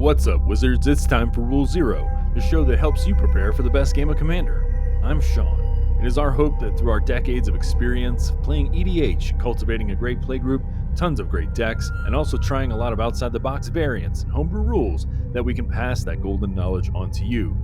What's up, Wizards? It's time for Rule Zero, the show that helps you prepare for the best game of Commander. I'm Shawn. It is our hope that through our decades of experience playing EDH, cultivating a great playgroup, tons of great decks, and also trying a lot of outside-the-box variants and homebrew rules, that we can pass that golden knowledge on to you.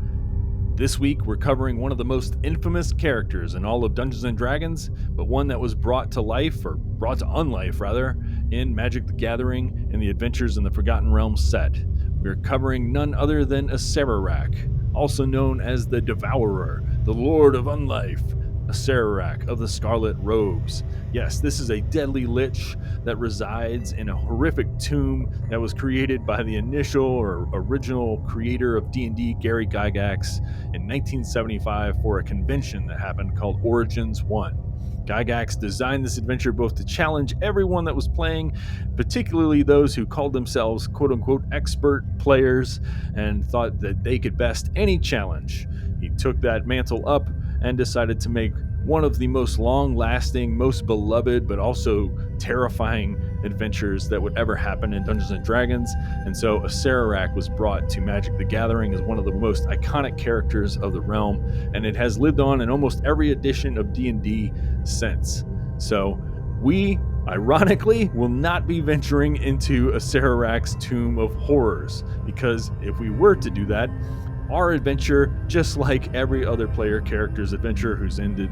This week, we're covering one of the most infamous characters in all of Dungeons & Dragons, but one that was brought to life, or brought to unlife rather, in Magic the Gathering and the Adventures in the Forgotten Realms set. We're covering none other than Acererak, also known as the Devourer, the Lord of Unlife, Acererak of the Scarlet Robes. Yes, this is a deadly lich that resides in a horrific tomb that was created by the initial or original creator of D&D, Gary Gygax, in 1975 for a convention that happened called Origins 1. Gygax designed this adventure both to challenge everyone that was playing, particularly those who called themselves quote-unquote expert players and thought that they could best any challenge. He took that mantle up and decided to make one of the most long-lasting, most beloved, but also terrifying adventures that would ever happen in Dungeons & Dragons. And so Acererak was brought to Magic the Gathering as one of the most iconic characters of the realm, and it has lived on in almost every edition of D&D since. So we, ironically, will not be venturing into Acererak's Tomb of Horrors, because if we were to do that, our adventure, just like every other player character's adventure who's ended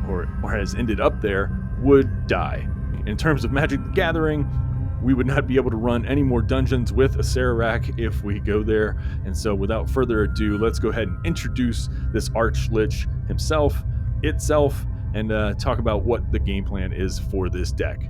or has ended up there, would die. In terms of Magic the Gathering, we would not be able to run any more dungeons with Acererak if we go there. And so without further ado, let's go ahead and introduce this Archlich itself, and talk about what the game plan is for this deck.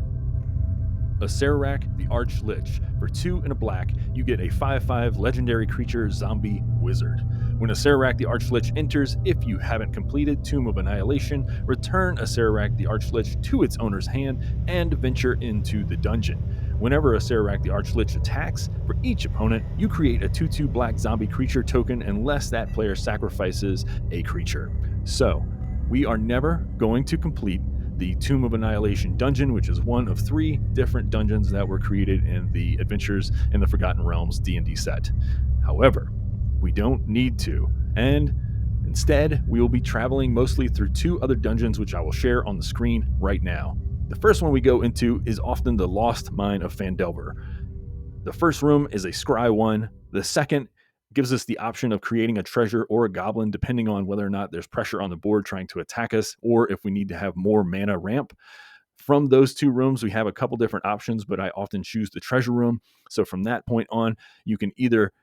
Acererak the Archlich. For 2 and a black, you get a 5/5 legendary creature zombie wizard. When Acererak the Archlich enters, if you haven't completed Tomb of Annihilation, return Acererak the Archlich to its owner's hand and venture into the dungeon. Whenever Acererak the Archlich attacks, for each opponent, you create a 2/2 black zombie creature token unless that player sacrifices a creature. So, we are never going to complete the Tomb of Annihilation dungeon, which is one of 3 different dungeons that were created in the Adventures in the Forgotten Realms D&D set. However, we don't need to, and instead, we will be traveling mostly through 2 other dungeons, which I will share on the screen right now. The first one we go into is often the Lost Mine of Phandelver. The first room is a Scry 1. The second gives us the option of creating a treasure or a goblin, depending on whether or not there's pressure on the board trying to attack us, or if we need to have more mana ramp. From those 2 rooms, we have a couple different options, but I often choose the treasure room. So from that point on, you can either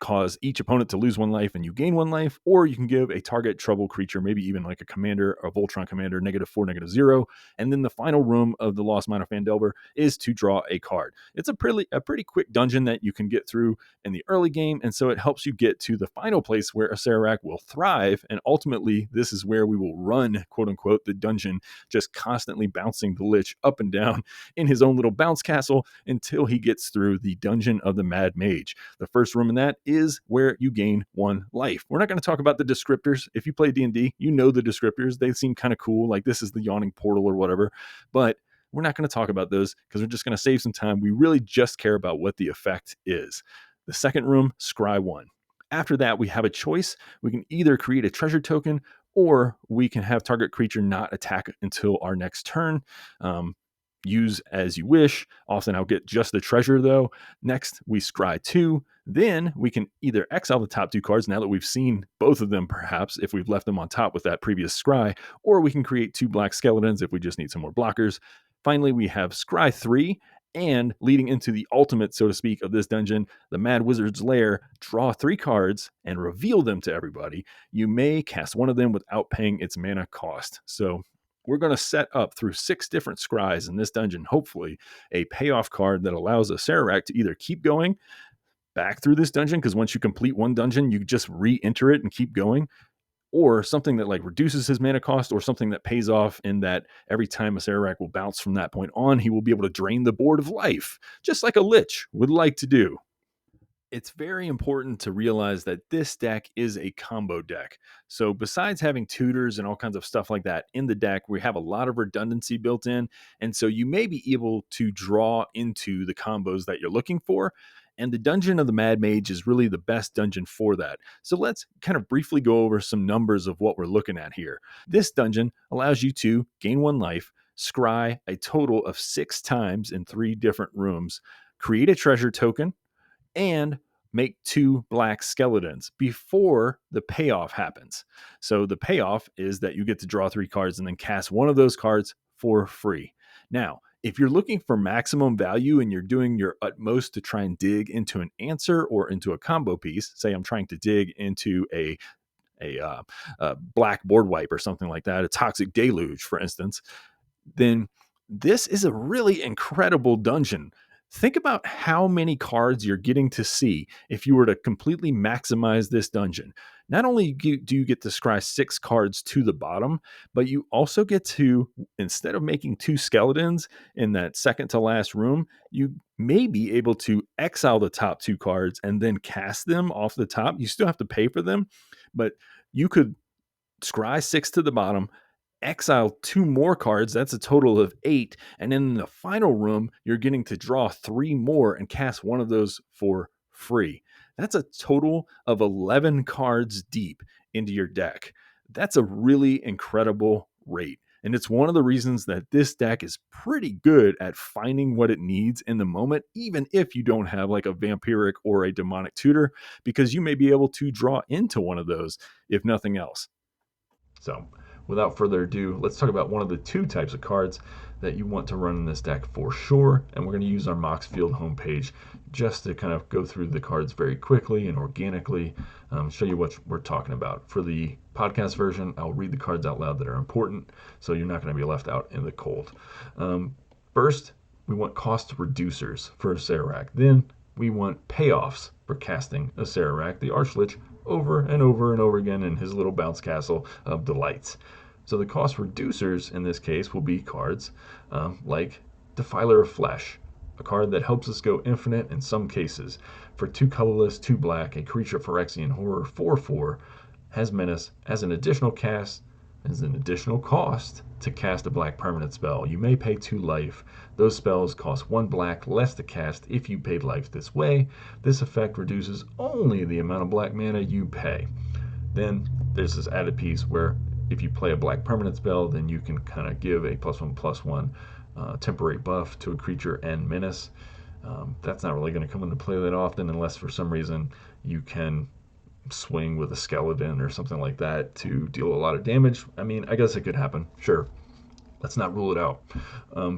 cause each opponent to lose 1 life and you gain 1 life, or you can give a target trouble creature, maybe even like a commander, a Voltron commander, -4, -0. And then the final room of the Lost Mine of Phandelver is to draw a card. It's a pretty quick dungeon that you can get through in the early game, and so it helps you get to the final place where Acererak will thrive, and ultimately this is where we will run, quote unquote, the dungeon, just constantly bouncing the Lich up and down in his own little bounce castle until he gets through the Dungeon of the Mad Mage. The first room in that is where you gain 1 life. We're not going to talk about the descriptors. If you play D&D, you know the descriptors. They seem kind of cool, like this is the yawning portal or whatever, but we're not going to talk about those because we're just going to save some time. We really just care about what the effect is. The second room, Scry 1. After that, we have a choice. We can either create a treasure token, or we can have target creature not attack until our next turn. Use as you wish. Often I'll get just the treasure though. Next, we scry 2. Then we can either exile the top 2 cards now that we've seen both of them, perhaps, if we've left them on top with that previous scry, or we can create 2 black skeletons if we just need some more blockers. Finally, we have scry 3, and leading into the ultimate, so to speak, of this dungeon, the Mad Wizard's Lair, draw 3 cards and reveal them to everybody. You may cast one of them without paying its mana cost. So we're going to set up through 6 different scries in this dungeon, hopefully, a payoff card that allows Acererak to either keep going back through this dungeon, because once you complete 1 dungeon, you just re-enter it and keep going, or something that like reduces his mana cost, or something that pays off in that every time Acererak will bounce from that point on, he will be able to drain the board of life, just like a Lich would like to do. It's very important to realize that this deck is a combo deck. So besides having tutors and all kinds of stuff like that in the deck, we have a lot of redundancy built in. And so you may be able to draw into the combos that you're looking for. And the Dungeon of the Mad Mage is really the best dungeon for that. So let's kind of briefly go over some numbers of what we're looking at here. This dungeon allows you to gain 1 life, scry a total of 6 times in 3 different rooms, create a treasure token, and make 2 black skeletons before the payoff happens. So the payoff is that you get to draw 3 cards and then cast one of those cards for free. Now, if you're looking for maximum value and you're doing your utmost to try and dig into an answer or into a combo piece, say I'm trying to dig into a black board wipe or something like that, a toxic deluge, for instance, then this is a really incredible dungeon. Think about how many cards you're getting to see if you were to completely maximize this dungeon. Not only do you get to scry 6 cards to the bottom, but you also get to, instead of making 2 skeletons in that second to last room, you may be able to exile the top 2 cards and then cast them off the top. You still have to pay for them, but you could scry 6 to the bottom, exile 2 more cards. That's a total of 8. And in the final room, you're getting to draw 3 more and cast one of those for free. That's a total of 11 cards deep into your deck. That's a really incredible rate. And it's one of the reasons that this deck is pretty good at finding what it needs in the moment, even if you don't have like a vampiric or a demonic tutor, because you may be able to draw into one of those, if nothing else. So, without further ado, let's talk about one of the 2 types of cards that you want to run in this deck for sure. And we're going to use our Moxfield homepage just to kind of go through the cards very quickly and organically, show you what we're talking about. For the podcast version, I'll read the cards out loud that are important, so you're not going to be left out in the cold. First, we want cost reducers for Acererak. Then we want payoffs for casting Acererak the Archlich over and over and over again in his little bounce castle of delights. So the cost reducers in this case will be cards like Defiler of Flesh, a card that helps us go infinite in some cases. For 2 colorless, 2 black, a creature Phyrexian Horror 4/4 has menace as an additional cost to cast a black permanent spell. You may pay 2 life. Those spells cost 1 black less to cast if you paid life this way. This effect reduces only the amount of black mana you pay. Then there's this added piece where if you play a black permanent spell, then you can kind of give a +1/+1 temporary buff to a creature and menace. That's not really going to come into play that often unless for some reason you can swing with a skeleton or something like that to deal a lot of damage. I mean, I guess it could happen, sure. Let's not rule it out.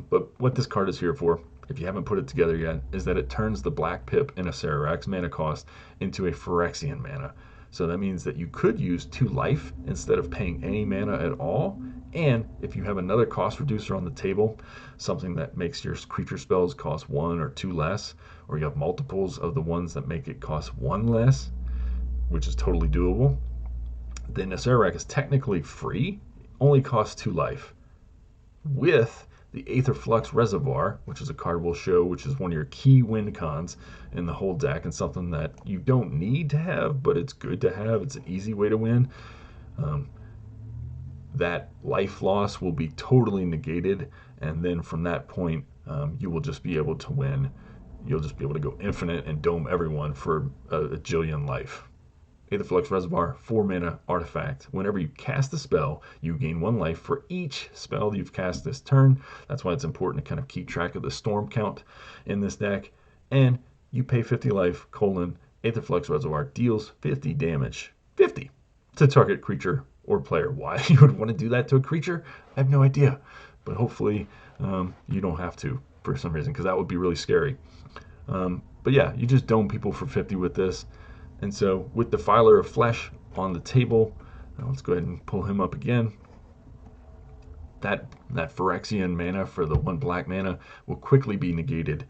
But what this card is here for, if you haven't put it together yet, is that it turns the black pip in Acererak's mana cost into a Phyrexian mana. So that means that you could use 2 life instead of paying any mana at all. And if you have another cost reducer on the table, something that makes your creature spells cost 1 or 2 less, or you have multiples of the ones that make it cost 1 less, which is totally doable, then Acererak is technically free, only costs 2 life. With the Aetherflux Reservoir, which is a card we'll show, which is one of your key win cons in the whole deck, and something that you don't need to have, but it's good to have. It's an easy way to win. That life loss will be totally negated, and then from that point, you will just be able to win. You'll just be able to go infinite and dome everyone for a jillion life. Aetherflux Reservoir, 4 mana artifact. Whenever you cast a spell, you gain 1 life for each spell you've cast this turn. That's why it's important to kind of keep track of the storm count in this deck. And you pay 50 life, Aetherflux Reservoir deals 50 damage. 50 to target creature or player. Why you would want to do that to a creature, I have no idea. But hopefully you don't have to for some reason, because that would be really scary. But yeah, you just dome people for 50 with this. And so with Defiler of Flesh on the table, let's go ahead and pull him up again. That Phyrexian mana for the 1 black mana will quickly be negated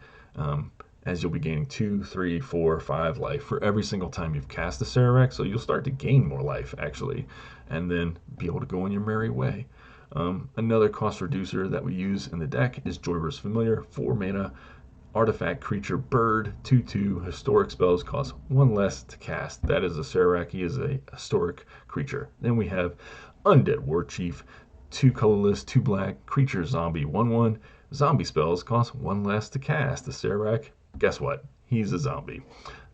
as you'll be gaining 2, 3, 4, 5 life for every single time you've cast Acererak. So you'll start to gain more life, actually, and then be able to go on your merry way. Another cost reducer that we use in the deck is Joyver's Familiar, 4 mana, artifact creature bird, 2/2, historic spells cost 1 less to cast. That is Acererak. He is a historic creature. Then we have Undead War Chief, 2 colorless, 2 black, creature zombie, 1/1. Zombie spells cost 1 less to cast. Acererak, guess what? he's a zombie.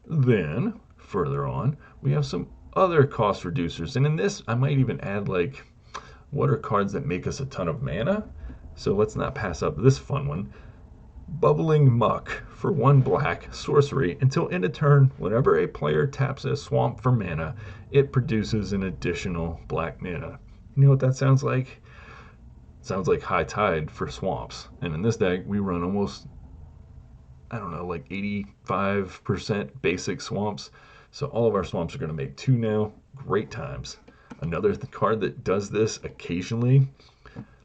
Then, further on, we have some other cost reducers. And in this, I might even add, like, what are cards that make us a ton of mana? So let's not pass up this fun one. Bubbling Muck for 1 black sorcery. Until end of turn, whenever a player taps a swamp for mana, it produces an additional black mana. You know what that sounds like? It sounds like High Tide for swamps. And in this deck, we run almost, I don't know, like 85% basic swamps. So all of our swamps are going to make 2 now. Great times. Another card that does this occasionally,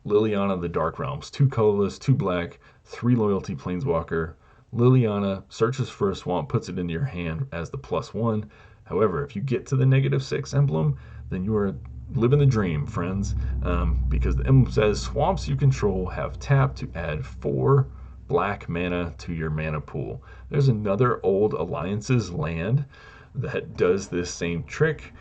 Liliana the Dark Realms. 2 colorless, 2 black, 3 loyalty planeswalker. Liliana searches for a swamp, puts it into your hand as the +1. However, if you get to the -6 emblem, then you are living the dream, friends. Because the emblem says swamps you control have tapped to add 4 black mana to your mana pool. There's another old Alliances land that does this same trick.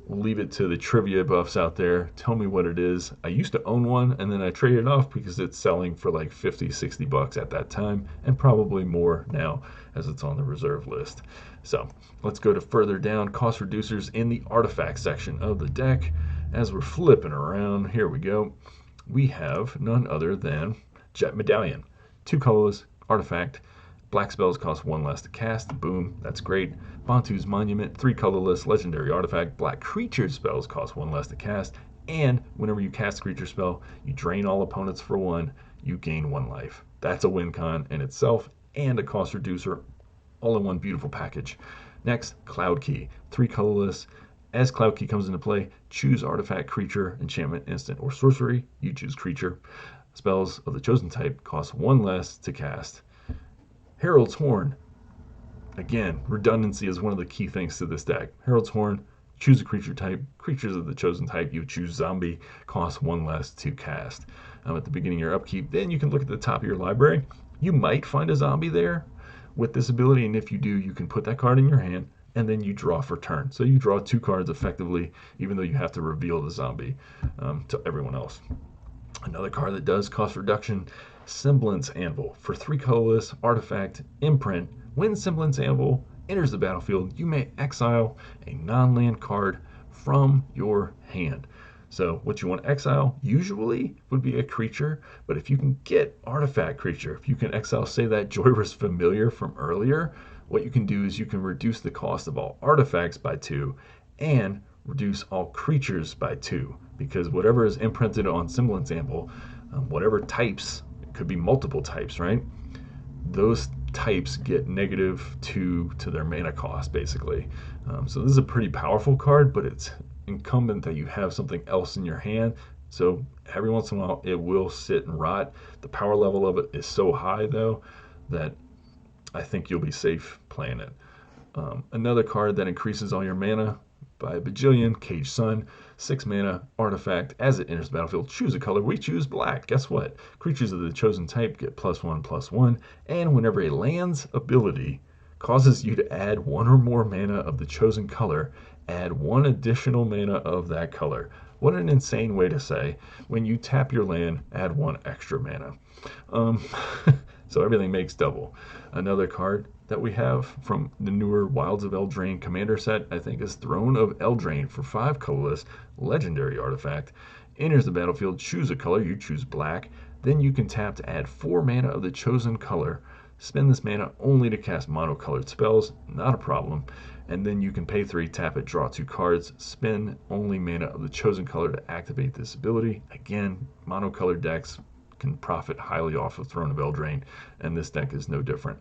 We'll leave it to the trivia buffs out there. Tell me what it is. I used to own one, and then I traded it off because it's selling for like 50, 60 bucks at that time, and probably more now as it's on the reserve list. So let's go to further down, cost reducers in the artifact section of the deck. As we're flipping around, here we go. We have none other than Jet Medallion. 2 colorless, artifact. Black spells cost 1 less to cast. Boom, that's great. Bantu's Monument, 3 colorless, legendary artifact. Black creature spells cost 1 less to cast. And whenever you cast a creature spell, you drain all opponents for 1. You gain 1 life. That's a win con in itself and a cost reducer all in one beautiful package. Next, Cloud Key, 3 colorless. As Cloud Key comes into play, choose artifact, creature, enchantment, instant, or sorcery. You choose creature. Spells of the chosen type cost 1 less to cast. Herald's Horn. Again, redundancy is one of the key things to this deck. Herald's Horn, choose a creature type. Creatures of the chosen type, you choose zombie, cost 1 less to cast. At the beginning of your upkeep, then you can look at the top of your library. You might find a zombie there with this ability, and if you do, you can put that card in your hand, and then you draw for turn. So you draw 2 cards effectively, even though you have to reveal the zombie to everyone else. Another card that does cost reduction, Semblance Anvil. For 3 colorless, artifact, imprint. When Semblance Anvil enters the battlefield, you may exile a non-land card from your hand. So what you want to exile usually would be a creature, but if you can get artifact creature, if you can exile, say, that Joyrus Familiar from earlier, what you can do is you can reduce the cost of all artifacts by 2 and reduce all creatures by 2, because whatever is imprinted on Semblance Anvil, whatever types, it could be multiple types, right? Those types get -2 to their mana cost, basically. So this is a pretty powerful card, but it's incumbent that you have something else in your hand. So every once in a while, it will sit and rot. The power level of it is so high, though, that I think you'll be safe playing it. Another card that increases all your mana by a bajillion, Cage Sun, 6 mana, artifact. As it enters the battlefield, choose a color. We choose black. Guess what? Creatures of the chosen type get +1/+1, and whenever a land's ability causes you to add 1 or more mana of the chosen color, add 1 additional mana of that color. What an insane way to say, when you tap your land, add 1 extra mana. So everything makes double. Another card that we have from the newer Wilds of Eldraine commander set, I think, is Throne of Eldraine. For 5 colorless, legendary artifact. Enters the battlefield, choose a color. You choose black. Then you can tap to add 4 mana of the chosen color. Spend this mana only to cast monocolored spells, not a problem. And then you can pay 3, tap it, draw 2 cards, spend only mana of the chosen color to activate this ability. Again, monocolored decks can profit highly off of Throne of Eldraine, and this deck is no different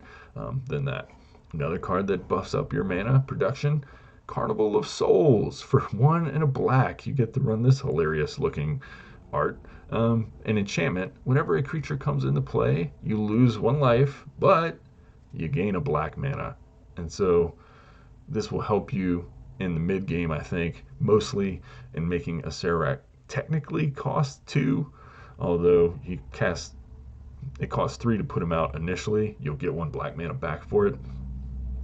than that. Another card that buffs up your mana production, Carnival of Souls. For 1 and a black, you get to run this hilarious looking art. An enchantment, whenever a creature comes into play, you lose 1 life, but you gain a black mana. And so this will help you in the mid game, I think, mostly in making Acererak technically cost 2, although it costs 3 to put him out initially. You'll get 1 black mana back for it.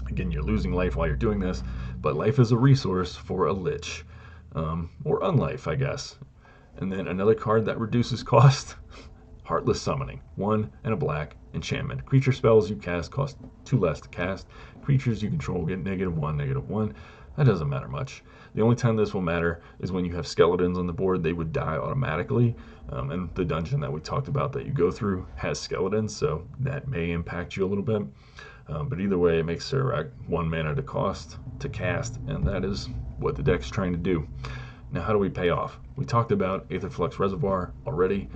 Again, you're losing life while you're doing this, but life is a resource for a lich, or unlife, I guess. And then another card that reduces cost, Heartless Summoning. 1 and a black, enchantment. Creature spells you cast cost 2 less to cast. Creatures you control get -1, -1. That doesn't matter much. The only time this will matter is when you have skeletons on the board. They would die automatically. And the dungeon that we talked about that you go through has skeletons, so that may impact you a little bit. But either way, it makes Acererak 1 mana to cost to cast, and that is what the deck's trying to do. Now, how do we pay off? We talked about Aetherflux Reservoir already.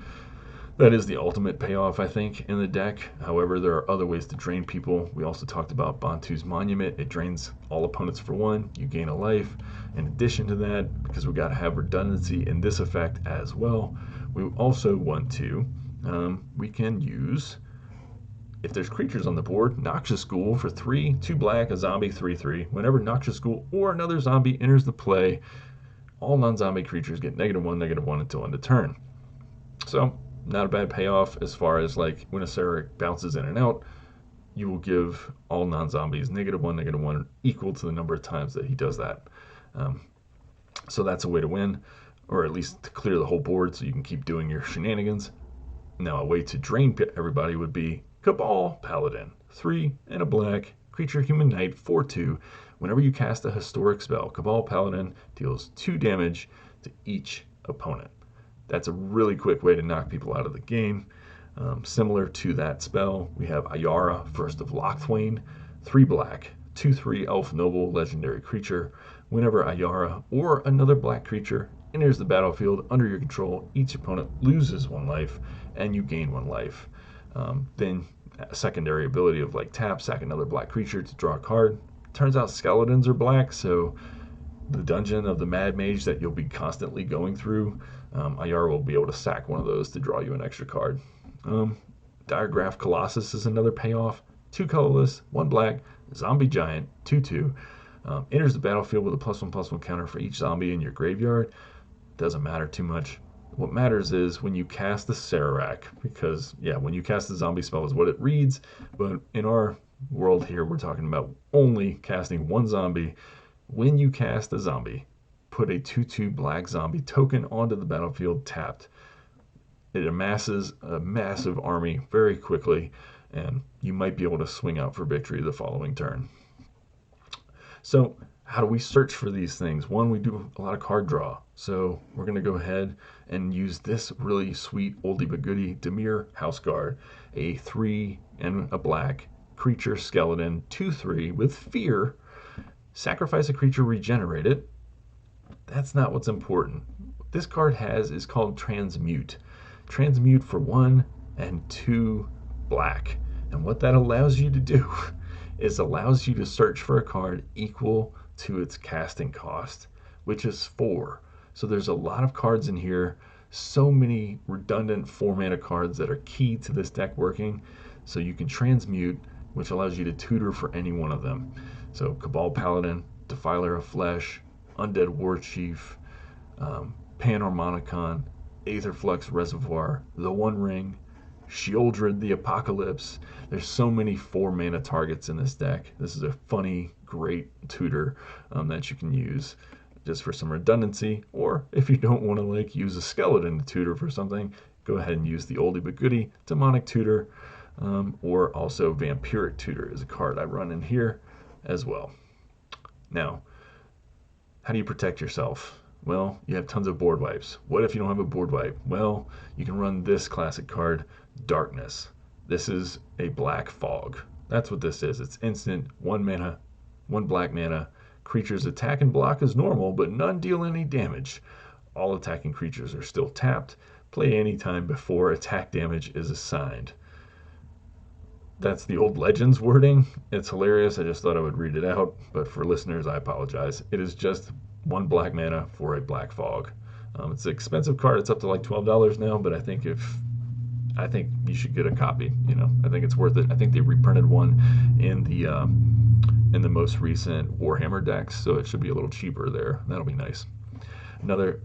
That is the ultimate payoff, I think, in the deck. However, there are other ways to drain people. We also talked about Bantu's Monument. It drains all opponents for 1. You gain a life. In addition to that, because we got to have redundancy in this effect as well, we also want to, we can use, if there's creatures on the board, Noxious Ghoul for 3, 2 black, a zombie, 3/3. Whenever Noxious Ghoul or another zombie enters the play, all non-zombie creatures get -1, -1 until end of turn. So, not a bad payoff as far as like when Acererak bounces in and out, you will give all non-zombies -1, -1 equal to the number of times that he does that. So that's a way to win, or at least to clear the whole board so you can keep doing your shenanigans. Now, a way to drain everybody would be Cabal Paladin, 3 and a black, creature human knight, 4/2. Whenever you cast a historic spell, Cabal Paladin deals 2 damage to each opponent. That's a really quick way to knock people out of the game. Similar to that spell, we have Ayara, First of Locthwain, 3 black, 2/3 elf noble legendary creature. Whenever Ayara or another black creature enters the battlefield under your control, each opponent loses 1 life and you gain 1 life. Then a secondary ability of like tap, sack another black creature to draw a card. Turns out skeletons are black, so the dungeon of the Mad Mage that you'll be constantly going through, Ayara will be able to sack one of those to draw you an extra card. Diregraph Colossus is another payoff. 2 colorless, 1 black, zombie giant, 2/2. Enters the battlefield with a +1/+1 counter for each zombie in your graveyard. Doesn't matter too much. What matters is when you cast the Acererak, because when you cast the zombie spell is what it reads, but in our world here we're talking about only casting 1 zombie. When you cast a zombie, put a 2/2 black zombie token onto the battlefield tapped. It amasses a massive army very quickly, and you might be able to swing out for victory the following turn. So how do we search for these things? One, we do a lot of card draw. So we're going to go ahead and use this really sweet oldie but goodie Dimir Houseguard, a 3 and a black creature skeleton, 2/3 with fear. Sacrifice a creature, regenerate it. That's not what's important. What this card is called Transmute. Transmute for 1 and 2 black. And what that allows you to do is allows you to search for a card equal to its casting cost, which is 4. So there's a lot of cards in here, so many redundant 4 mana cards that are key to this deck working. So you can transmute, which allows you to tutor for any one of them. So Cabal Paladin, Defiler of Flesh, Undead War Chief, Panharmonicon, Aetherflux Reservoir, The One Ring, Sheoldred the Apocalypse. There's so many 4 mana targets in this deck. This is a funny, great tutor that you can use just for some redundancy, or if you don't want to use a skeleton to tutor for something, go ahead and use the oldie but goodie Demonic Tutor, or also Vampiric Tutor is a card I run in here as well. Now, how do you protect yourself? Well, you have tons of board wipes. What if you don't have a board wipe? Well, you can run this classic card, Darkness. This is a black fog. That's what this is. It's instant, 1 mana, 1 black mana. Creatures attack and block as normal, but none deal any damage. All attacking creatures are still tapped. Play anytime before attack damage is assigned. That's the old Legends wording. It's hilarious. I just thought I would read it out, but for listeners, I apologize. It is just 1 black mana for a black fog. It's an expensive card. It's up to like $12 now, but I think you should get a copy. I think it's worth it. I think they reprinted one in the most recent Warhammer decks, so it should be a little cheaper there. That'll be nice. Another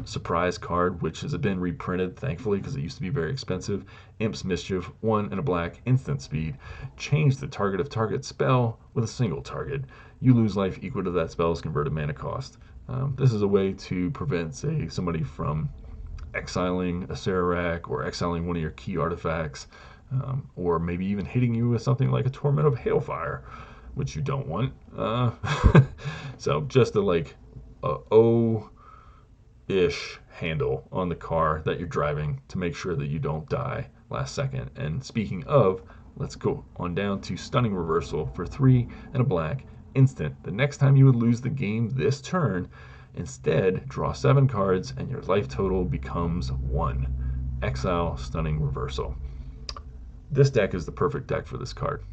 surprise card, which has been reprinted, thankfully, because it used to be very expensive. Imp's Mischief, 1 and a black, instant speed. Change the target of target spell with a single target. You lose life equal to that spell's converted mana cost. This is a way to prevent, say, somebody from exiling Acererak or exiling one of your key artifacts. or maybe even hitting you with something like a Torment of Hailfire, which you don't want. So just a like a O-ish handle on the car that you're driving to make sure that you don't die last second. And speaking of, let's go on down to Stunning Reversal for 3 and a black instant. The next time you would lose the game this turn, instead draw 7 cards and your life total becomes 1. Exile Stunning Reversal. This deck is the perfect deck for this card.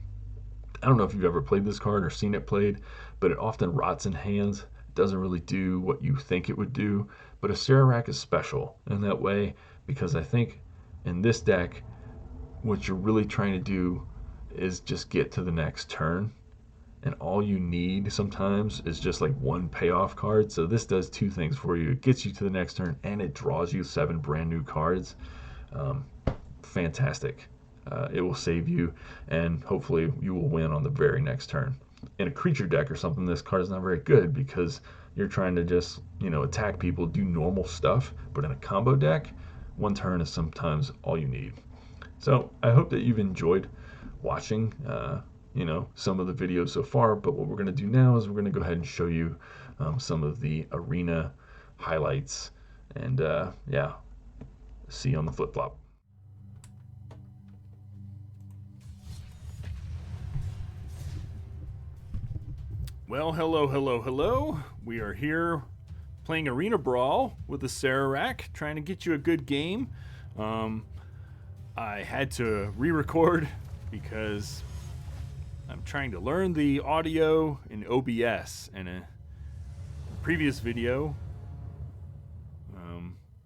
I don't know if you've ever played this card or seen it played, but it often rots in hands. It doesn't really do what you think it would do, but Acererak is special in that way because I think in this deck, what you're really trying to do is just get to the next turn, and all you need sometimes is just like one payoff card. So this does 2 things for you. It gets you to the next turn and it draws you 7 brand new cards. Fantastic. It will save you, and hopefully you will win on the very next turn. In a creature deck or something, this card is not very good because you're trying to just, attack people, do normal stuff. But in a combo deck, 1 turn is sometimes all you need. So I hope that you've enjoyed watching, some of the videos so far. But what we're going to do now is we're going to go ahead and show you some of the arena highlights. And see you on the flip-flop. Well, hello. We are here playing Arena Brawl with Acererak, trying to get you a good game. I had to re-record because I'm trying to learn the audio in OBS. And in a previous video,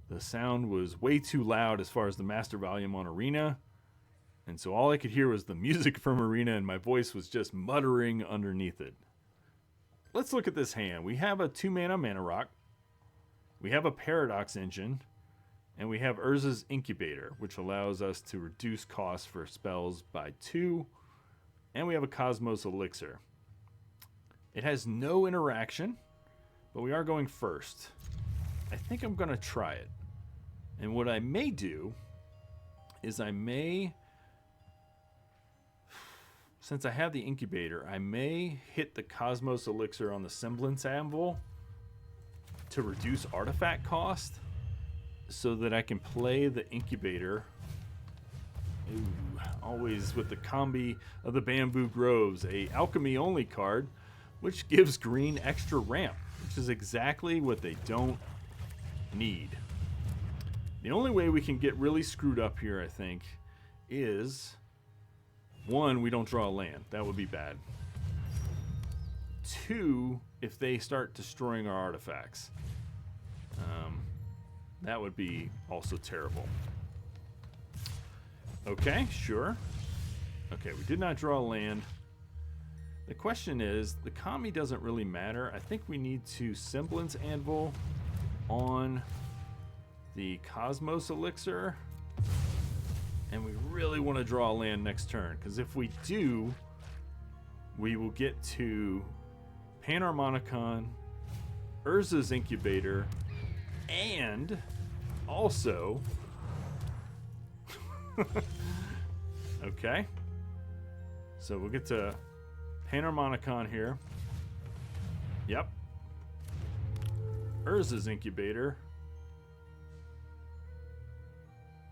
the sound was way too loud as far as the master volume on Arena. And so all I could hear was the music from Arena, and my voice was just muttering underneath it. Let's look at this hand. We have a 2-mana Mana Rock. We have a Paradox Engine. And we have Urza's Incubator, which allows us to reduce costs for spells by 2. And we have a Cosmos Elixir. It has no interaction, but we are going first. I think I'm going to try it. And what I may do is since I have the Incubator, I may hit the Cosmos Elixir on the Semblance Anvil to reduce artifact cost so that I can play the Incubator. Ooh, always with the combi of the Bamboo Groves, a alchemy only card, which gives green extra ramp, which is exactly what they don't need. The only way we can get really screwed up here, I think, is 1, we don't draw a land. That would be bad. 2, if they start destroying our artifacts. That would be also terrible. Okay, sure. Okay, we did not draw a land. The question is, the Kami doesn't really matter. I think we need to Semblance Anvil on the Cosmos Elixir. And we really want to draw a land next turn, because if we do, we will get to Panharmonicon, Urza's Incubator, and also... okay. So we'll get to Panharmonicon here. Yep. Urza's Incubator.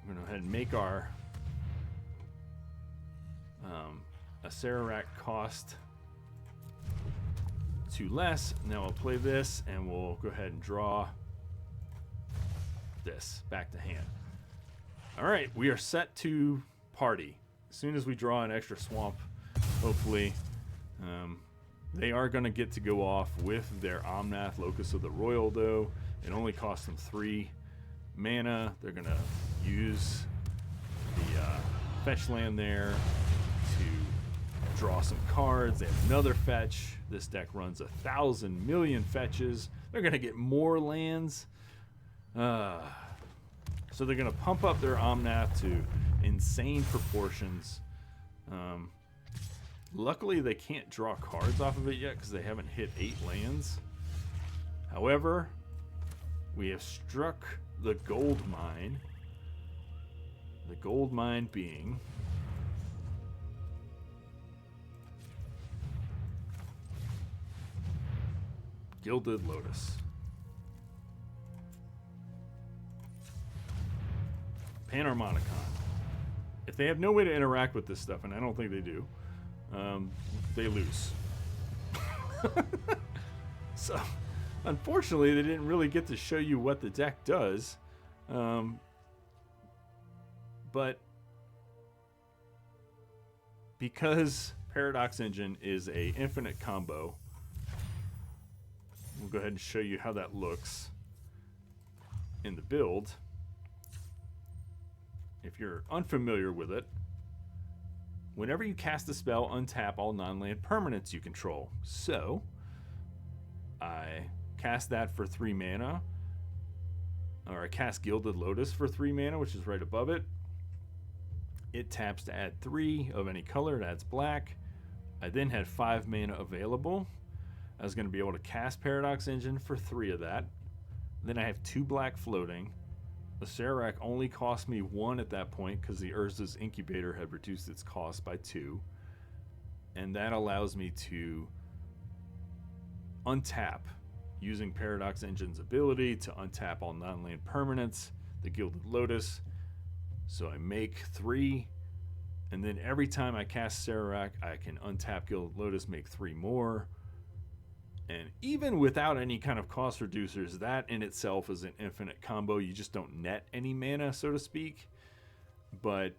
I'm going to go ahead and make our Acererak cost 2 less. Now we'll play this, and we'll go ahead and draw this back to hand. All right, we are set to party. As soon as we draw an extra swamp, hopefully, they are going to get to go off with their Omnath, Locus of the Royal, though. It only costs them 3 mana. They're going to use the fetch land there to draw some cards. They have another fetch. This deck runs 1,000 million fetches. They're going to get more lands. So they're going to pump up their Omnath to insane proportions. Luckily, they can't draw cards off of it yet because they haven't hit 8 lands. However, we have struck the gold mine. The gold mine being Gilded Lotus. Panharmonicon. If they have no way to interact with this stuff, and I don't think they do, they lose. So, unfortunately, they didn't really get to show you what the deck does. But because Paradox Engine is a infinite combo, we'll go ahead and show you how that looks in the build. If you're unfamiliar with it, whenever you cast a spell, untap all non-land permanents you control. So, I cast that for 3 mana, or I cast Gilded Lotus for 3 mana, which is right above it. It taps to add 3 of any color, it adds black. I then had 5 mana available. I was going to be able to cast Paradox Engine for 3 of that. Then I have 2 black floating. The Acererak only cost me 1 at that point because the Urza's Incubator had reduced its cost by 2. And that allows me to untap using Paradox Engine's ability to untap all non-land permanents, the Gilded Lotus. So I make 3, and then every time I cast Acererak, I can untap Gilded Lotus, make 3 more. And even without any kind of cost reducers, that in itself is an infinite combo. You just don't net any mana, so to speak. But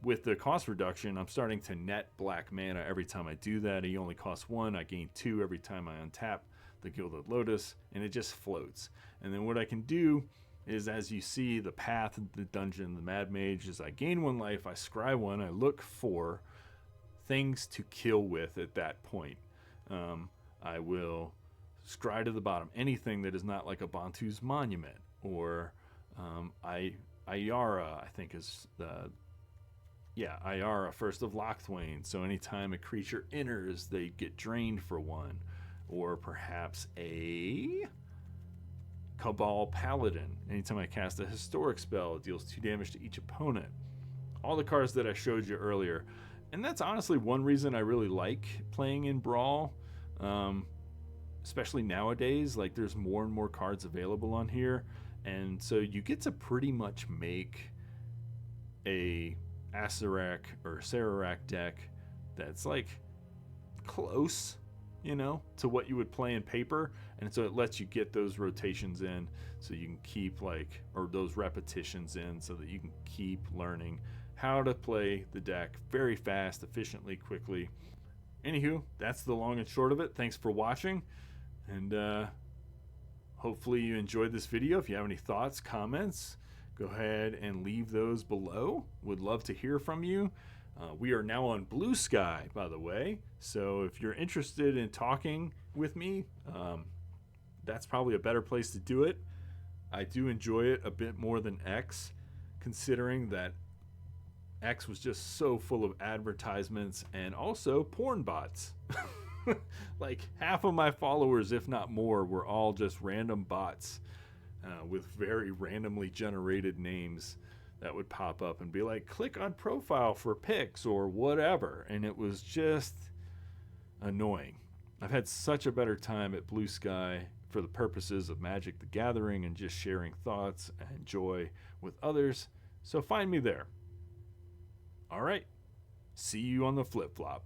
with the cost reduction, I'm starting to net black mana every time I do that. He only costs 1. I gain 2 every time I untap the Gilded Lotus, and it just floats. And then what I can do is, as you see, the path, the dungeon, the Mad Mage, is I gain 1 life, I scry 1, I look for things to kill with at that point. I will scry to the bottom anything that is not like a Bantu's Monument, or Ayara, I think is the... Yeah, Ayara, First of Lochthwain. So anytime a creature enters, they get drained for 1. Or perhaps a Cabal Paladin. Anytime I cast a historic spell, it deals 2 damage to each opponent. All the cards that I showed you earlier. And that's honestly one reason I really like playing in Brawl. Especially nowadays, like there's more and more cards available on here. And so you get to pretty much make a Acererak deck that's like close, you know, to what you would play in paper. And so it lets you get those rotations in so you can keep like, or those repetitions in so that you can keep learning how to play the deck very fast, efficiently, quickly. Anywho, that's the long and short of it. Thanks for watching, and hopefully you enjoyed this video. If you have any thoughts, comments, go ahead and leave those below. Would love to hear from you. We are now on Blue Sky, by the way, so if you're interested in talking with me, that's probably a better place to do it. I do enjoy it a bit more than X, considering that X was just so full of advertisements and also porn bots. Like half of my followers, if not more, were all just random bots with very randomly generated names that would pop up and be like, click on profile for pics or whatever. And it was just annoying. I've had such a better time at Blue Sky for the purposes of Magic the Gathering and just sharing thoughts and joy with others. So find me there. All right. See you on the flip-flop.